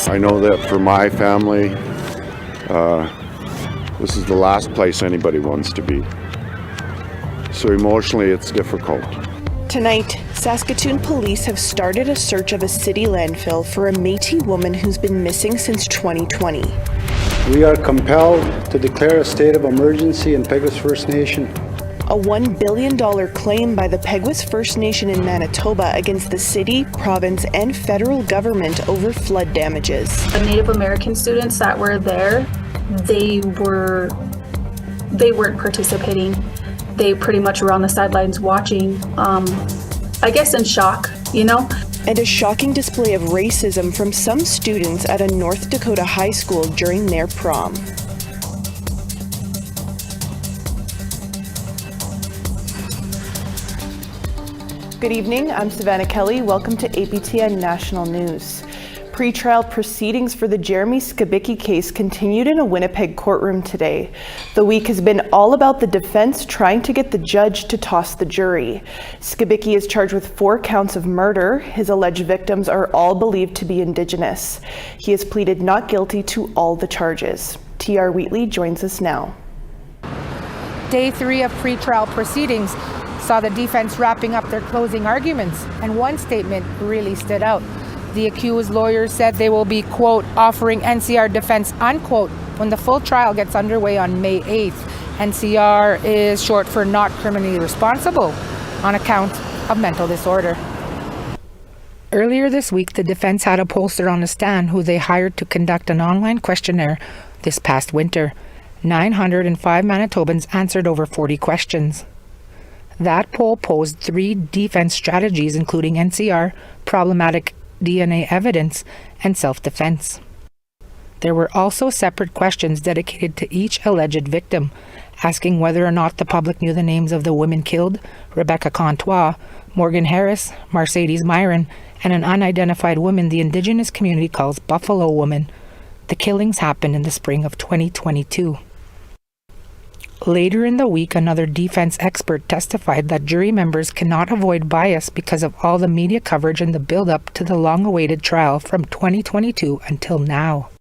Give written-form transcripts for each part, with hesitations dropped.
I know that for my family, this is the last place anybody wants to be. So emotionally, it's difficult. Tonight, Saskatoon police have started a search of a city landfill for a Métis woman who's been missing since 2020. We are compelled to declare a state of emergency in Peguis First Nation. A $1 billion claim by the Peguis First Nation in Manitoba against the city, province, and federal government over flood damages. The Native American students that were there, they weren't participating. They pretty much were on the sidelines watching, I guess in shock, you know? And a shocking display of racism from some students at a North Dakota high school during their prom. Good evening, I'm Savannah Kelly. Welcome to APTN National News. Pre-trial proceedings for the Jeremy Skibicki case continued in a Winnipeg courtroom today. The week has been all about the defense trying to get the judge to toss the jury. Skibicki is charged with 4 counts of murder. His alleged victims are all believed to be Indigenous. He has pleaded not guilty to all the charges. T.R. Wheatley joins us now. Day 3 of pre-trial proceedings saw the defense wrapping up their closing arguments, and one statement really stood out. The accused lawyers said they will be, quote, offering NCR defense, unquote, when the full trial gets underway on May 8th. NCR is short for not criminally responsible on account of mental disorder. Earlier this week, the defense had a pollster on the stand who they hired to conduct an online questionnaire this past winter. 905 Manitobans answered over 40 questions. That poll posed 3 defense strategies, including NCR, problematic DNA evidence, and self-defense. There were also separate questions dedicated to each alleged victim, asking whether or not the public knew the names of the women killed, Rebecca Contois, Morgan Harris, Mercedes Myron, and an unidentified woman the Indigenous community calls Buffalo Woman. The killings happened in the spring of 2022. Later in the week, another defense expert testified that jury members cannot avoid bias because of all the media coverage and the build-up to the long-awaited trial from 2022 until now.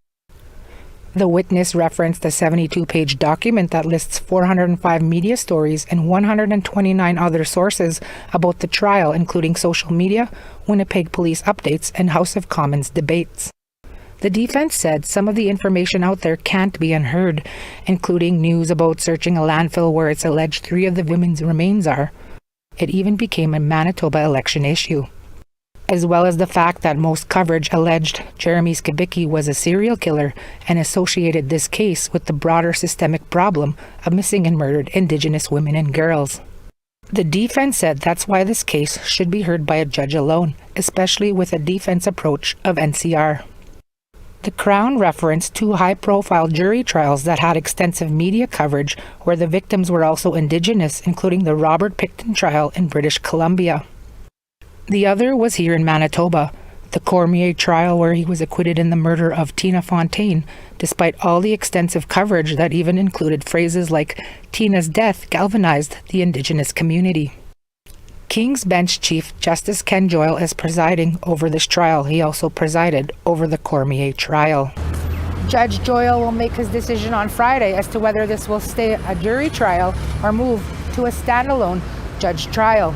The witness referenced a 72-page document that lists 405 media stories and 129 other sources about the trial, including social media, Winnipeg police updates, and House of Commons debates. The defense said some of the information out there can't be unheard, including news about searching a landfill where it's alleged 3 of the women's remains are. It even became a Manitoba election issue, as well as the fact that most coverage alleged Jeremy Skibicki was a serial killer and associated this case with the broader systemic problem of missing and murdered Indigenous women and girls. The defense said that's why this case should be heard by a judge alone, especially with a defense approach of NCR. The Crown referenced 2 high-profile jury trials that had extensive media coverage where the victims were also Indigenous, including the Robert Pickton trial in British Columbia. The other was here in Manitoba, the Cormier trial where he was acquitted in the murder of Tina Fontaine, despite all the extensive coverage that even included phrases like Tina's death galvanized the Indigenous community. King's Bench Chief Justice Ken Joyle is presiding over this trial. He also presided over the Cormier trial. Judge Joyle will make his decision on Friday as to whether this will stay a jury trial or move to a standalone judge trial.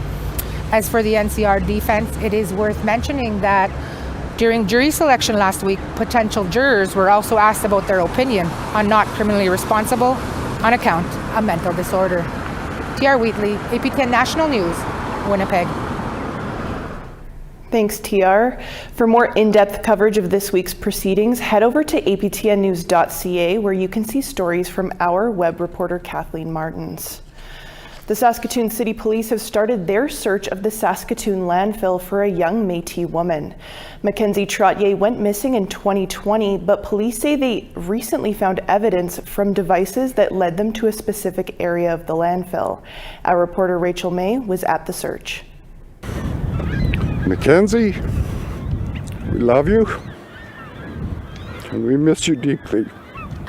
As for the NCR defense, it is worth mentioning that during jury selection last week, potential jurors were also asked about their opinion on not criminally responsible on account of mental disorder. T.R. Wheatley, APTN National News, Winnipeg. Thanks, TR. For more in-depth coverage of this week's proceedings, head over to aptnnews.ca where you can see stories from our web reporter Kathleen Martins. The Saskatoon City Police have started their search of the Saskatoon landfill for a young Métis woman. Mackenzie Trottier went missing in 2020, but police say they recently found evidence from devices that led them to a specific area of the landfill. Our reporter Rachel May was at the search. Mackenzie, we love you and we miss you deeply.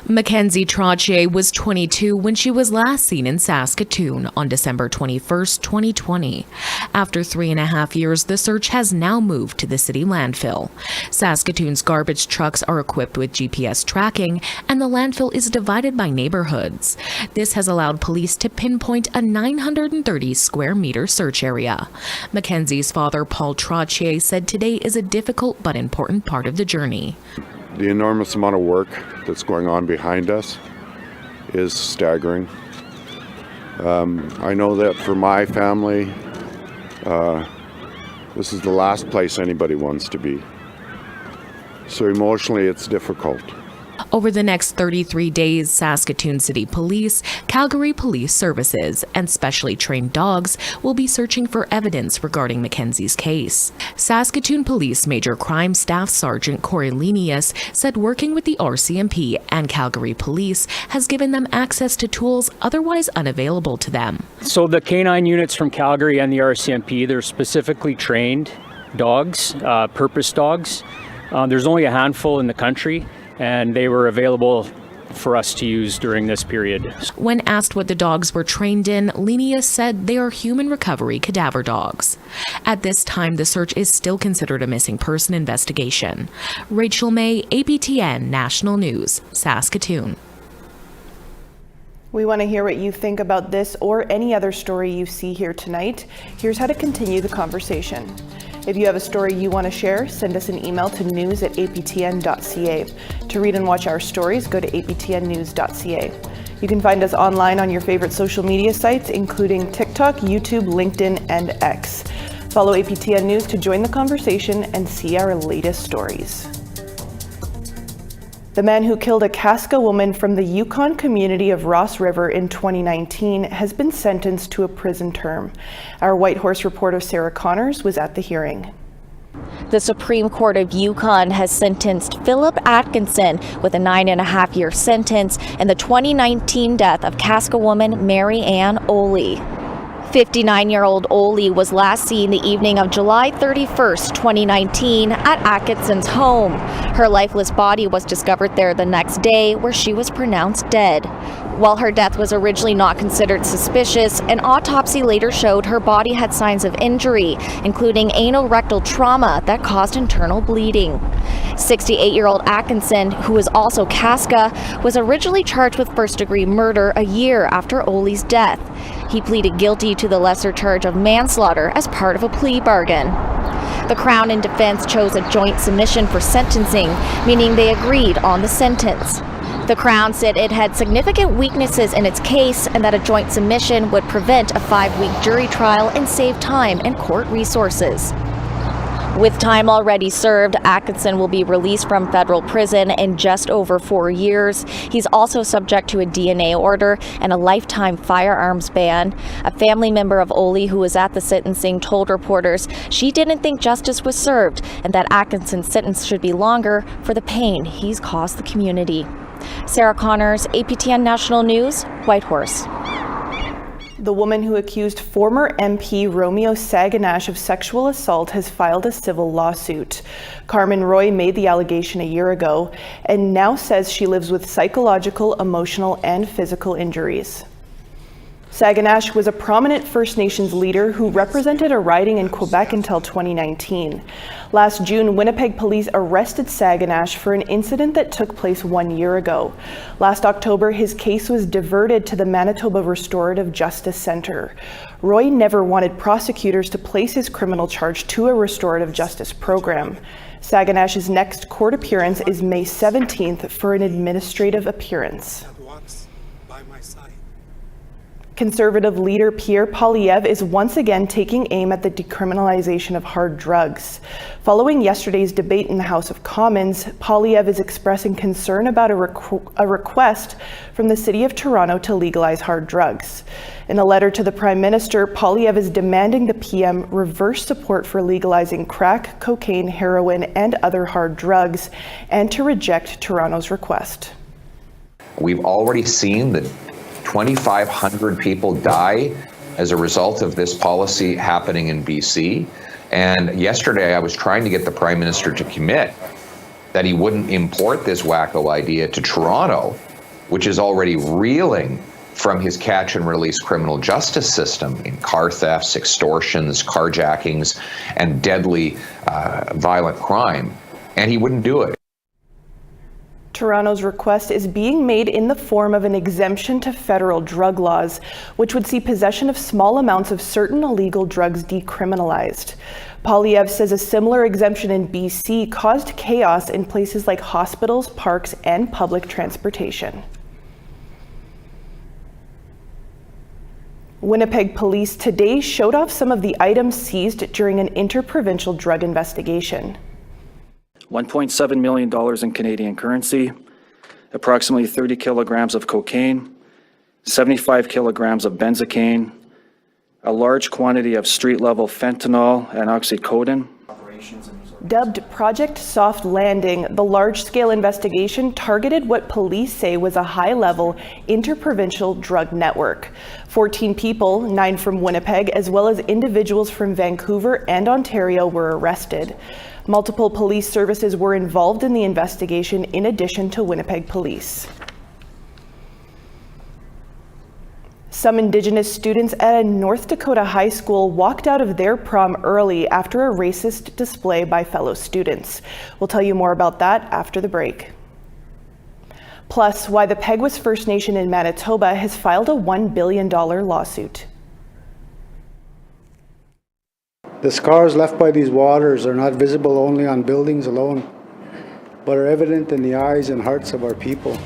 Mackenzie Trottier was 22 when she was last seen in Saskatoon on December 21st, 2020. After 3.5 years, the search has now moved to the city landfill. Saskatoon's garbage trucks are equipped with GPS tracking, and the landfill is divided by neighborhoods. This has allowed police to pinpoint a 930 square meter search area. Mackenzie's father, Paul Trottier, said today is a difficult but important part of the journey. The enormous amount of work that's going on behind us is staggering. I know that for my family, this is the last place anybody wants to be. So emotionally, it's difficult. Over the next 33 days, Saskatoon City Police, Calgary Police Services, and specially trained dogs will be searching for evidence regarding Mackenzie's case. Saskatoon Police Major Crime Staff Sergeant Corey Lenius said working with the RCMP and Calgary Police has given them access to tools otherwise unavailable to them. So the canine units from Calgary and the RCMP, they're specifically trained dogs, purpose dogs. There's only a handful in the country, and they were available for us to use during this period. When asked what the dogs were trained in, Lenius said they are human recovery cadaver dogs. At this time, the search is still considered a missing person investigation. Rachel May, APTN National News, Saskatoon. We want to hear what you think about this or any other story you see here tonight. Here's how to continue the conversation. If you have a story you want to share, send us an email to news@aptn.ca. To read and watch our stories, go to aptnnews.ca. You can find us online on your favorite social media sites, including TikTok, YouTube, LinkedIn, and X. Follow APTN News to join the conversation and see our latest stories. The man who killed a Kaska woman from the Yukon community of Ross River in 2019 has been sentenced to a prison term. Our Whitehorse reporter Sarah Connors was at the hearing. The Supreme Court of Yukon has sentenced Philip Atkinson with a 9.5-year sentence in the 2019 death of Kaska woman Mary Ann Oley. 59-year-old Oley was last seen the evening of July 31st, 2019 at Atkinson's home. Her lifeless body was discovered there the next day, where she was pronounced dead. While her death was originally not considered suspicious, an autopsy later showed her body had signs of injury, including anorectal trauma that caused internal bleeding. 68-year-old Atkinson, who is also Kaska, was originally charged with first-degree murder a year after Oley's death. He pleaded guilty to the lesser charge of manslaughter as part of a plea bargain. The Crown and defense chose a joint submission for sentencing, meaning they agreed on the sentence. The Crown said it had significant weaknesses in its case and that a joint submission would prevent a 5-week jury trial and save time and court resources. With time already served, Atkinson will be released from federal prison in just over 4 years. He's also subject to a DNA order and a lifetime firearms ban. A family member of Oley who was at the sentencing told reporters she didn't think justice was served and that Atkinson's sentence should be longer for the pain he's caused the community. Sarah Connors, APTN National News, Whitehorse. The woman who accused former MP Romeo Saganash of sexual assault has filed a civil lawsuit. Carmen Roy made the allegation a year ago and now says she lives with psychological, emotional, and physical injuries. Saganash was a prominent First Nations leader who represented a riding in Quebec until 2019. Last June, Winnipeg police arrested Saganash for an incident that took place 1 year ago. Last October, his case was diverted to the Manitoba Restorative Justice Centre. Roy never wanted prosecutors to place his criminal charge to a restorative justice program. Saganash's next court appearance is May 17th for an administrative appearance. Conservative leader Pierre Poilievre is once again taking aim at the decriminalization of hard drugs. Following yesterday's debate in the House of Commons, Poilievre is expressing concern about a request from the City of Toronto to legalize hard drugs. In a letter to the Prime Minister, Poilievre is demanding the PM reverse support for legalizing crack, cocaine, heroin, and other hard drugs, and to reject Toronto's request. We've already seen that 2,500 people die as a result of this policy happening in BC. And yesterday I was trying to get the Prime Minister to commit that he wouldn't import this wacko idea to Toronto which is already reeling from his catch and release criminal justice system in car thefts, extortions, carjackings, and deadly violent crime, and he wouldn't do it. Toronto's request is being made in the form of an exemption to federal drug laws, which would see possession of small amounts of certain illegal drugs decriminalized. Polyev says a similar exemption in BC caused chaos in places like hospitals, parks, and public transportation. Winnipeg police today showed off some of the items seized during an interprovincial drug investigation. $1.7 million in Canadian currency, approximately 30 kilograms of cocaine, 75 kilograms of benzocaine, a large quantity of street-level fentanyl and oxycodone. Dubbed Project Soft Landing, the large-scale investigation targeted what police say was a high-level interprovincial drug network. 14 people, 9 from Winnipeg, as well as individuals from Vancouver and Ontario were arrested. Multiple police services were involved in the investigation in addition to Winnipeg Police. Some Indigenous students at a North Dakota high school walked out of their prom early after a racist display by fellow students. We'll tell you more about that after the break. Plus, why the Peguis First Nation in Manitoba has filed a $1 billion lawsuit. The scars left by these waters are not visible only on buildings alone, but are evident in the eyes and hearts of our people.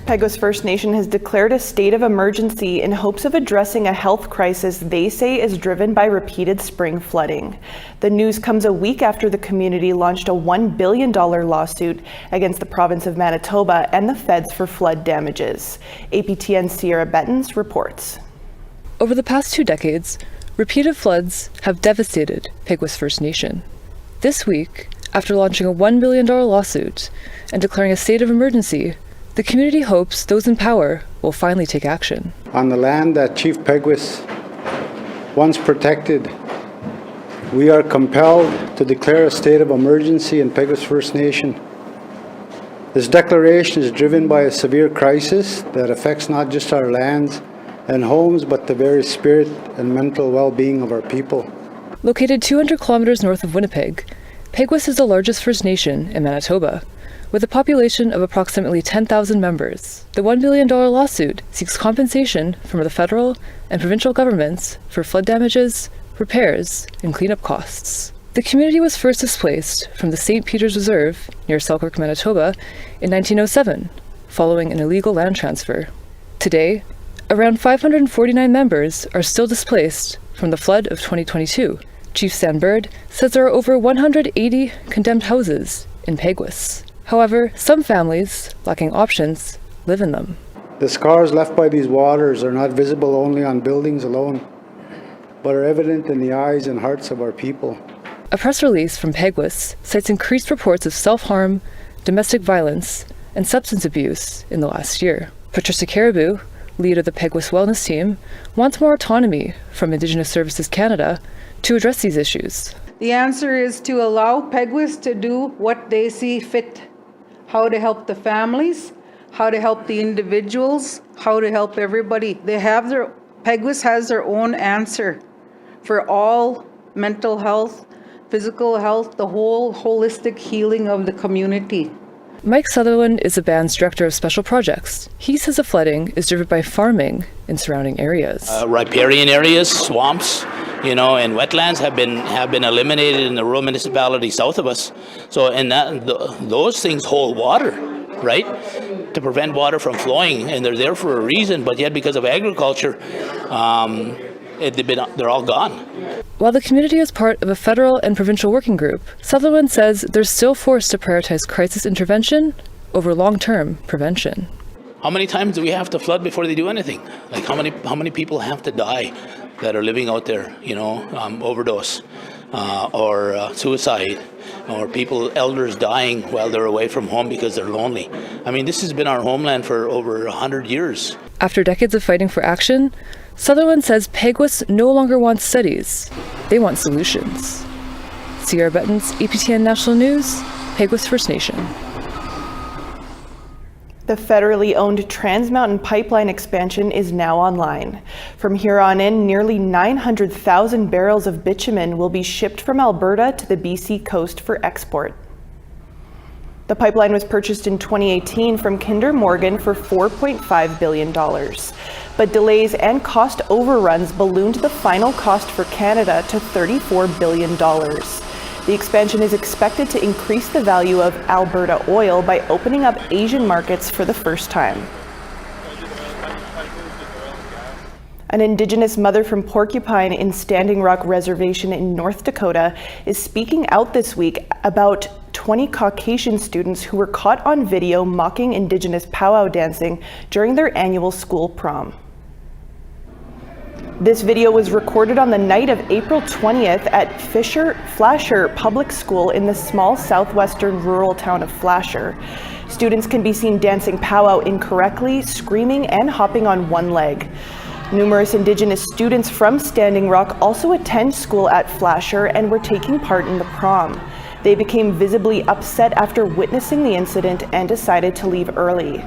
Peguis First Nation has declared a state of emergency in hopes of addressing a health crisis they say is driven by repeated spring flooding. The news comes a week after the community launched a $1 billion lawsuit against the province of Manitoba and the feds for flood damages. APTN Sierra Bettens reports. Over the past 2 decades, repeated floods have devastated Peguis First Nation. This week, after launching a $1 billion lawsuit and declaring a state of emergency, the community hopes those in power will finally take action. On the land that Chief Peguis once protected, we are compelled to declare a state of emergency in Peguis First Nation. This declaration is driven by a severe crisis that affects not just our lands and homes, but the very spirit and mental well-being of our people. Located 200 kilometers north of Winnipeg, Peguis is the largest First Nation in Manitoba, with a population of approximately 10,000 members. The $1 billion lawsuit seeks compensation from the federal and provincial governments for flood damages, repairs, and cleanup costs. The community was first displaced from the St. Peter's Reserve near Selkirk, Manitoba in 1907, following an illegal land transfer. Today, around 549 members are still displaced from the flood of 2022. Chief Stan Bird says there are over 180 condemned houses in Peguis. However, some families, lacking options, live in them. The scars left by these waters are not visible only on buildings alone, but are evident in the eyes and hearts of our people. A press release from Peguis cites increased reports of self-harm, domestic violence, and substance abuse in the last year. Patricia Caribou, lead of the Peguis Wellness Team, wants more autonomy from Indigenous Services Canada to address these issues. The answer is to allow Peguis to do what they see fit. How to help the families, how to help the individuals, how to help everybody. Peguis has their own answer for all mental health, physical health, the whole holistic healing of the community. Mike Sutherland is the band's director of special projects. He says the flooding is driven by farming in surrounding areas. Riparian areas, swamps, and wetlands have been eliminated in the rural municipality south of us. So, and those things hold water, right, to prevent water from flowing, and they're there for a reason. But yet, because of agriculture, they're all gone. While the community is part of a federal and provincial working group, Sutherland says they're still forced to prioritize crisis intervention over long-term prevention. How many times do we have to flood before they do anything? Like how many people have to die that are living out there, overdose or suicide, or elders dying while they're away from home because they're lonely. I mean, this has been our homeland for over 100 years. After decades of fighting for action, Sutherland says Peguis no longer wants studies, they want solutions. Sierra Bettens, APTN National News, Peguis First Nation. The federally owned Trans Mountain Pipeline expansion is now online. From here on in, nearly 900,000 barrels of bitumen will be shipped from Alberta to the BC coast for export. The pipeline was purchased in 2018 from Kinder Morgan for $4.5 billion. But delays and cost overruns ballooned the final cost for Canada to $34 billion. The expansion is expected to increase the value of Alberta oil by opening up Asian markets for the first time. An Indigenous mother from Porcupine in Standing Rock Reservation in North Dakota is speaking out this week about 20 Caucasian students who were caught on video mocking Indigenous powwow dancing during their annual school prom. This video was recorded on the night of April 20th at Flasher Public School in the small southwestern rural town of Flasher. Students can be seen dancing powwow incorrectly, screaming and hopping on one leg. Numerous Indigenous students from Standing Rock also attend school at Flasher and were taking part in the prom. They became visibly upset after witnessing the incident and decided to leave early.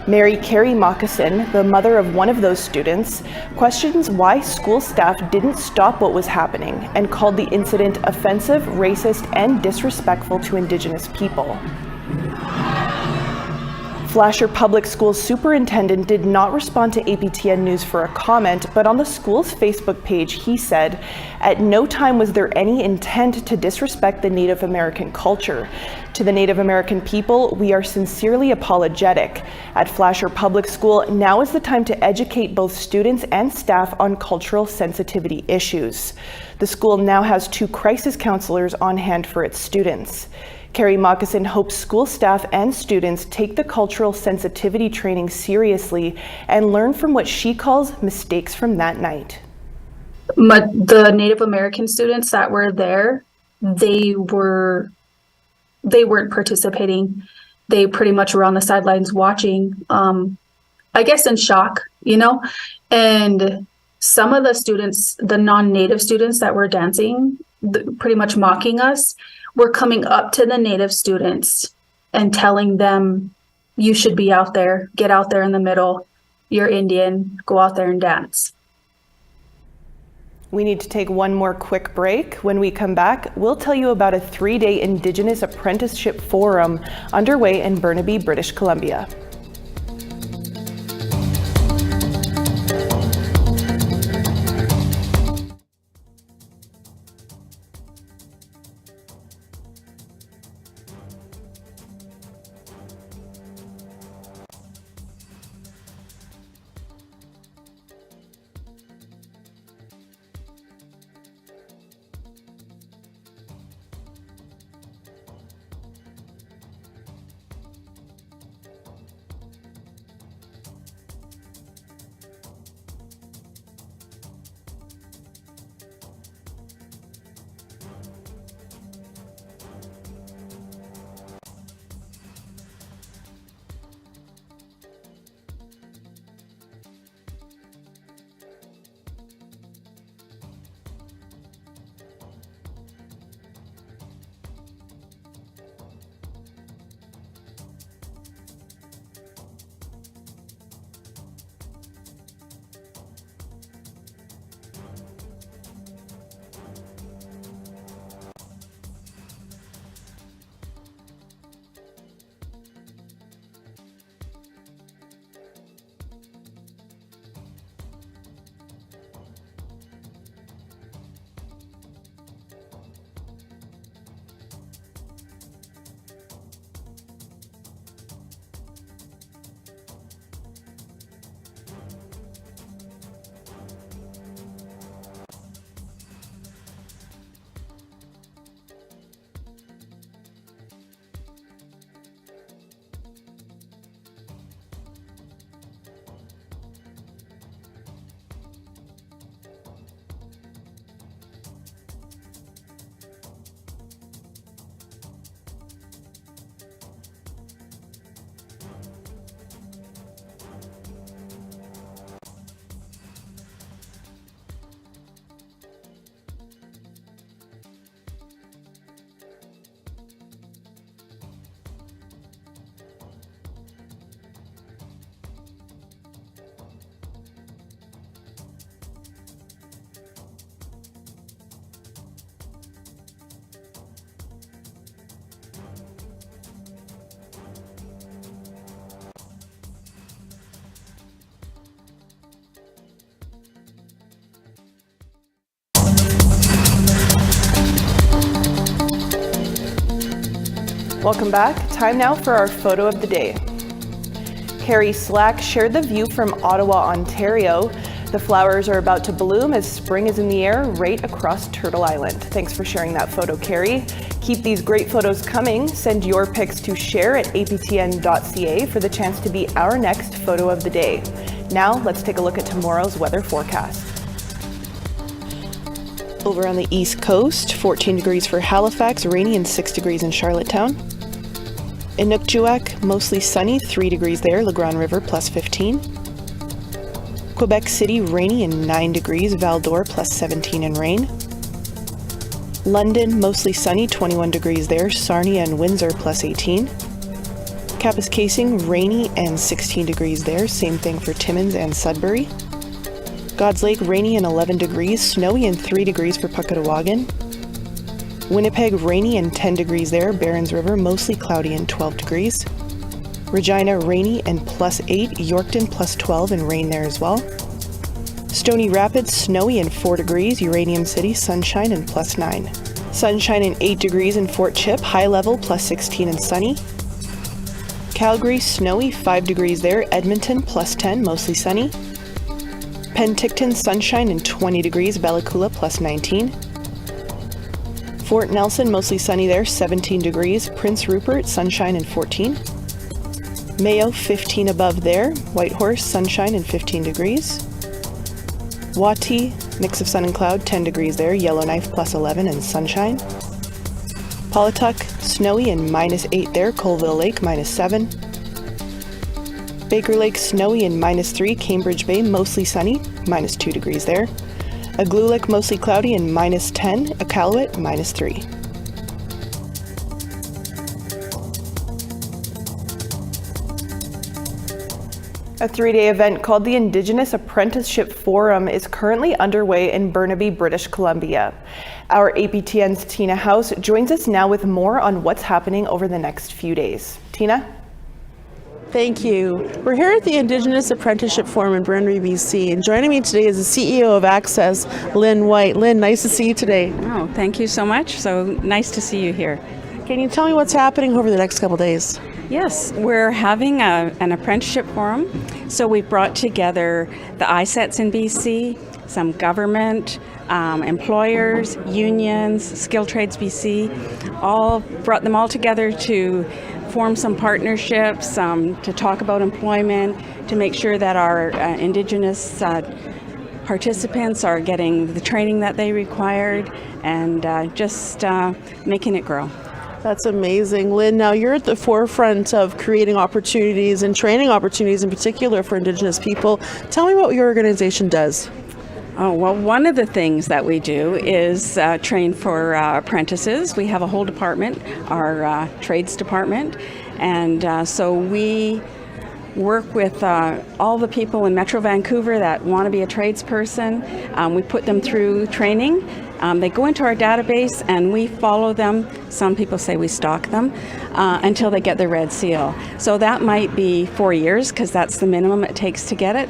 Mary Carey Moccasin, the mother of one of those students, questions why school staff didn't stop what was happening and called the incident offensive, racist, and disrespectful to Indigenous people. Flasher Public Schools superintendent did not respond to APTN News for a comment, but on the school's Facebook page, he said, "At no time was there any intent to disrespect the Native American culture. To the Native American people, we are sincerely apologetic. At Flasher Public School, now is the time to educate both students and staff on cultural sensitivity issues." The school now has 2 crisis counselors on hand for its students. Carrie Moccasin hopes school staff and students take the cultural sensitivity training seriously and learn from what she calls mistakes from that night. The Native American students that were there, they weren't participating. They pretty much were on the sidelines watching, I guess in shock, and some of the students, the non-Native students that were dancing, pretty much mocking us, were coming up to the Native students and telling them, "You should be out there, get out there in the middle, you're Indian, go out there and dance." We need to take one more quick break. When we come back, we'll tell you about a 3-day Indigenous apprenticeship forum underway in Burnaby, British Columbia. Welcome back. Time now for our photo of the day. Carrie Slack shared the view from Ottawa, Ontario. The flowers are about to bloom as spring is in the air right across Turtle Island. Thanks for sharing that photo, Carrie. Keep these great photos coming. Send your pics to share@aptn.ca for the chance to be our next photo of the day. Now let's take a look at tomorrow's weather forecast. Over on the East Coast, 14 degrees for Halifax, rainy and 6 degrees in Charlottetown. Inukjuak, mostly sunny, 3 degrees there, La Grande River plus 15. Quebec City, rainy and 9 degrees, Val d'Or plus 17 and rain. London, mostly sunny, 21 degrees there, Sarnia and Windsor plus 18. Kapuskasing, rainy and 16 degrees there, same thing for Timmins and Sudbury. God's Lake, rainy and 11 degrees, snowy and 3 degrees for Puckatawagan. Winnipeg, rainy and 10 degrees there, Barons River, mostly cloudy and 12 degrees. Regina, rainy and +8. Yorkton, +12 and rain there as well. Stony Rapids, snowy and 4 degrees. Uranium City, sunshine and +9. Sunshine and 8 degrees in Fort Chip, high level +16 and sunny. Calgary, snowy, 5 degrees there. Edmonton, +10, mostly sunny. Penticton, sunshine and 20 degrees. Bella Coola, +19. Fort Nelson, mostly sunny there, 17 degrees. Prince Rupert, sunshine and 14. Mayo, 15 above there. Whitehorse, sunshine and 15 degrees. Wati, mix of sun and cloud, 10 degrees there. Yellowknife, +11 and sunshine. Paulatuck, snowy and -8 there. Colville Lake, -7. Baker Lake, snowy and -3. Cambridge Bay, mostly sunny, -2 degrees there. Igloolik, mostly cloudy and -10. Iqaluit, -3. A 3-day event called the Indigenous Apprenticeship Forum is currently underway in Burnaby, British Columbia. Our APTN's Tina House joins us now with more on what's happening over the next few days. Tina? Thank you. We're here at the Indigenous Apprenticeship Forum in Burnaby, BC, and joining me today is the CEO of Access, Lynn White. Lynn, nice to see you today. Oh, thank you so much. So nice to see you here. Can you tell me what's happening over the next couple days? Yes, we're having an apprenticeship forum. So we've brought together the ISETs in BC, some government, employers, unions, Skilled Trades BC, brought them all together to form some partnerships, to talk about employment, to make sure that our Indigenous participants are getting the training that they required, and just making it grow. That's amazing. Lynn, now you're at the forefront of creating opportunities and training opportunities in particular for Indigenous people. Tell me what your organization does. Oh, well, one of the things that we do is train for apprentices. We have a whole department, our trades department, and so we work with all the people in Metro Vancouver that want to be a tradesperson. We put them through training. They go into our database and we follow them. Some people say we stalk them until they get the red seal. So that might be 4 years, because that's the minimum it takes to get it.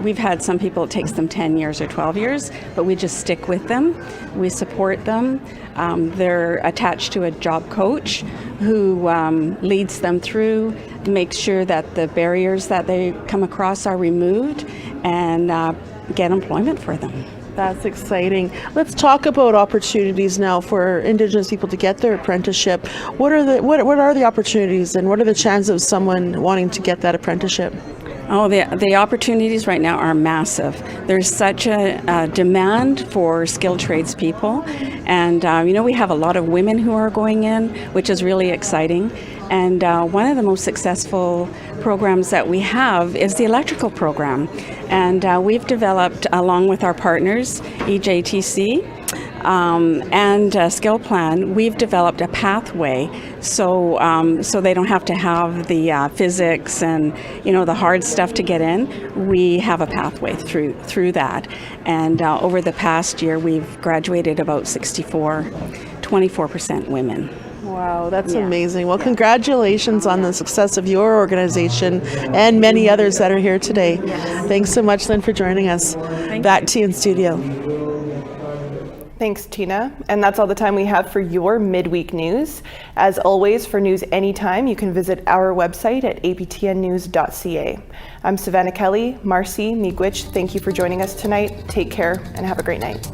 We've had some people, it takes them 10 years or 12 years, but we just stick with them. We support them. They're attached to a job coach who leads them through, makes sure that the barriers that they come across are removed, and get employment for them. That's exciting. Let's talk about opportunities now for Indigenous people to get their apprenticeship. What are the opportunities, and what are the chances of someone wanting to get that apprenticeship? Oh, the opportunities right now are massive. There's such a demand for skilled trades people, and we have a lot of women who are going in, which is really exciting. And one of the most successful programs that we have is the electrical program, and we've developed, along with our partners, EJTC and Skill Plan, we've developed a pathway so they don't have to have the physics and the hard stuff to get in. We have a pathway through that, and over the past year we've graduated about 24% women. Wow, that's amazing. Well, congratulations on the success of your organization and many others that are here today. Yes. Thanks so much, Lynn, for joining us. Back to you in studio. Thanks, Tina. And that's all the time we have for your midweek news. As always, for news anytime, you can visit our website at aptnnews.ca. I'm Savannah Kelly. Marcy Miigwech, thank you for joining us tonight. Take care and have a great night.